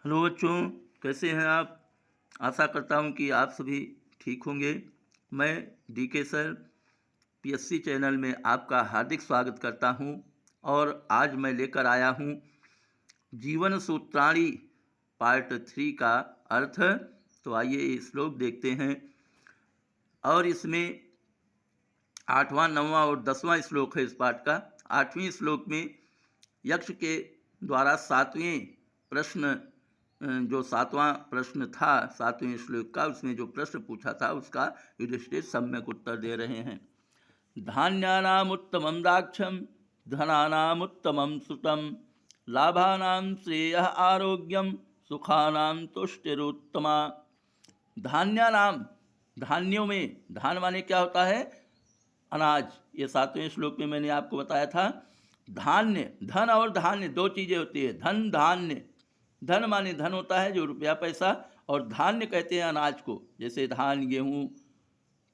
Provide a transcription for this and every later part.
Hello बच्चों, कैसे हैं आप। आशा करता हूं कि आप सभी ठीक होंगे। मैं डीके सर पीएससी चैनल में आपका हार्दिक स्वागत करता हूं और आज मैं लेकर आया हूं जीवन सूत्राणी पार्ट 3 का अर्थ। तो आइए ये श्लोक देखते हैं और इसमें 8वां 9वां और 10वां श्लोक है इस पाठ का। 8वें श्लोक में यक्ष के द्वारा 7वें प्रश्न, जो 7वां प्रश्न था 7वें श्लोक का, उसमें जो प्रश्न पूछा था उसका युधिष्ठिर सम्यक उत्तर दे रहे हैं। धान्यानामुत्तमं दाक्ष्यं धनानामुत्तमं सुतम लाभानां श्रेयः आरोग्यम सुखानां तुष्टिरुत्तमा। धान्यानाम, धान्यों में, धान माने क्या होता है? अनाज। ये 7वें श्लोक में मैंने आपको बताया था। धान्य, धन और धान्य दो चीज़ें होती है। धन धान्य, धन माने धन होता है जो रुपया पैसा, और धान्य कहते हैं अनाज को, जैसे धान, गेहूँ,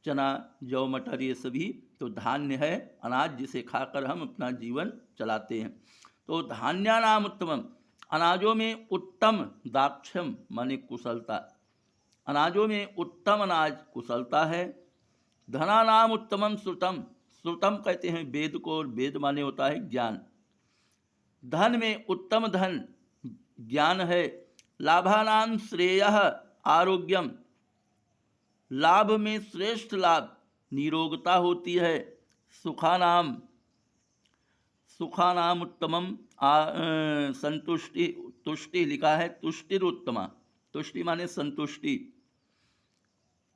चना, जौ, मटर, ये सभी तो धान्य है, अनाज जिसे खाकर हम अपना जीवन चलाते हैं। तो धान्यानाम उत्तमम, अनाजों में उत्तम, दाक्ष्यम माने कुशलता, अनाजों में उत्तम अनाज कुशलता है। धनानाम उत्तमम श्रुतम, श्रुतम कहते हैं वेद को, और वेद माने होता है ज्ञान। धन में उत्तम धन ज्ञान है। लाभानाम श्रेयः आरोग्यम, लाभ में श्रेष्ठ लाभ निरोगता होती है। सुखानाम, सुखानाम उत्तमम संतुष्टि, तुष्टि लिखा है, तुष्टिरुत्तमा, तुष्टि माने संतुष्टि।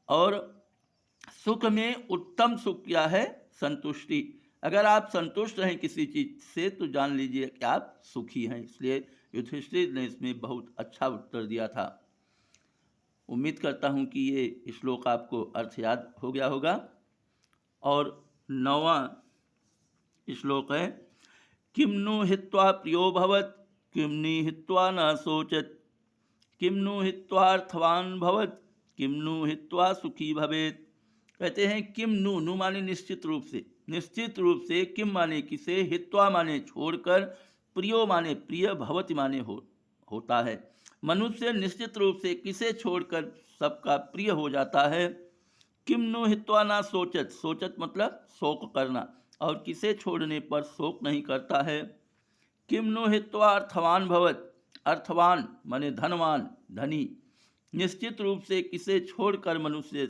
और सुख में उत्तम सुख क्या है? संतुष्टि। अगर आप संतुष्ट हैं किसी चीज़ से तो जान लीजिए कि आप सुखी हैं। इसलिए युधिष्ठिर ने इसमें बहुत अच्छा उत्तर दिया था। उम्मीद करता हूँ कि ये श्लोक आपको अर्थ याद हो गया होगा। और 9वां श्लोक है, किम नु हित्वा प्रियो भवत् किम नु हित्वा न शोचत् किम नु हित्वार्थवान भवत् किम नु हित्वा सुखी भवेत्। कहते हैं किम नु, नु माने निश्चित रूप से, निश्चित रूप से, किम माने किसे, हित्वा माने छोड़कर, प्रियो माने प्रिय, भवति माने होता है। मनुष्य निश्चित रूप से किसे छोड़कर सबका प्रिय हो जाता है। किम नु हित्वा ना सोचत, सोचत मतलब शोक करना, और किसे छोड़ने पर शोक नहीं करता है। किम नु हित्वा अर्थवान भवत, अर्थवान माने धनवान, धनी, निश्चित रूप से किसे छोड़कर मनुष्य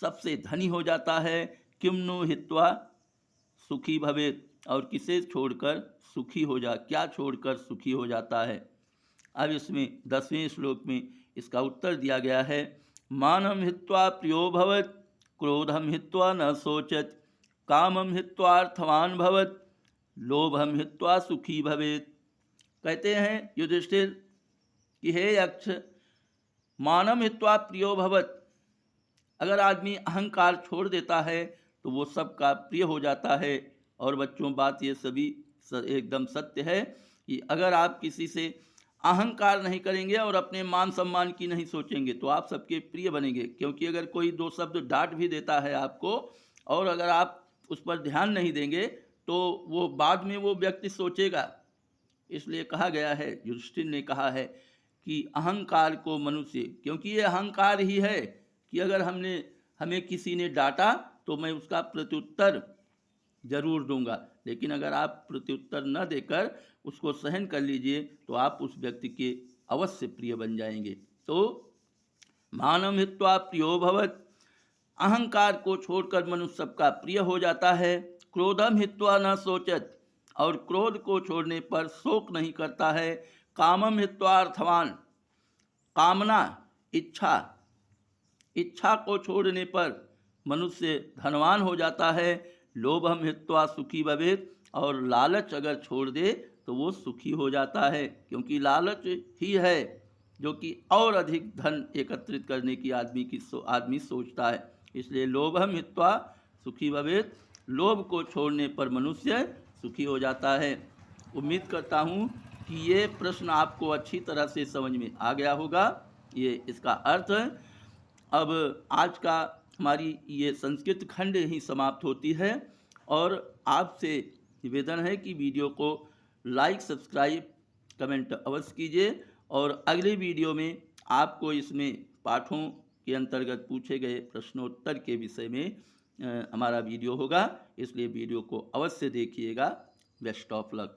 सबसे धनी हो जाता है। किम नु हित्वा सुखी भवेत, और किसे छोड़कर सुखी हो जा, क्या छोड़कर सुखी हो जाता है। अब इसमें 10वें श्लोक में इसका उत्तर दिया गया है। मानम हित्वा प्रियो भवत क्रोधम हित्वा न शोचत कामम हित्वा अर्थवान भवत लोभम हित्वा सुखी भवेत। कहते हैं युधिष्ठिर कि हे यक्ष, मानम हित्वा प्रियो भवत, अगर आदमी अहंकार छोड़ देता है तो वो सबका प्रिय हो जाता है। और बच्चों, बात ये सभी एकदम सत्य है कि अगर आप किसी से अहंकार नहीं करेंगे और अपने मान सम्मान की नहीं सोचेंगे तो आप सबके प्रिय बनेंगे। क्योंकि अगर कोई दो शब्द डांट भी देता है आपको, और अगर आप उस पर ध्यान नहीं देंगे तो वो बाद में वो व्यक्ति सोचेगा। इसलिए कहा गया है, युधिष्ठिर ने कहा है कि अहंकार को मनुष्य, क्योंकि ये अहंकार ही है कि अगर हमें किसी ने डांटा तो मैं उसका प्रत्युत्तर जरूर दूंगा, लेकिन अगर आप प्रत्युत्तर न देकर उसको सहन कर लीजिए तो आप उस व्यक्ति के अवश्य प्रिय बन जाएंगे। तो मानम हित्वा प्रियो भवत, अहंकार को छोड़कर मनुष्य सबका प्रिय हो जाता है। क्रोधम हित्वा न शोचत, और क्रोध को छोड़ने पर शोक नहीं करता है। कामम हित्वा अर्थवान, कामना, इच्छा, इच्छा को छोड़ने पर मनुष्य धनवान हो जाता है। लोभम हित्वा सुखी भवेत, और लालच अगर छोड़ दे तो वो सुखी हो जाता है। क्योंकि लालच ही है जो कि और अधिक धन एकत्रित करने की आदमी सोचता है। इसलिए लोभम हित्वा सुखी भवेत, लोभ को छोड़ने पर मनुष्य सुखी हो जाता है। उम्मीद करता हूँ कि ये प्रश्न आपको अच्छी तरह से समझ में आ गया होगा। ये इसका अर्थ। अब आज का हमारी ये संस्कृत खंड ही समाप्त होती है, और आपसे निवेदन है कि वीडियो को लाइक, सब्सक्राइब कमेंट अवश्य कीजिए। और अगली वीडियो में आपको इसमें पाठों के अंतर्गत पूछे गए प्रश्नोत्तर के विषय में हमारा वीडियो होगा, इसलिए वीडियो को अवश्य देखिएगा। Best of luck.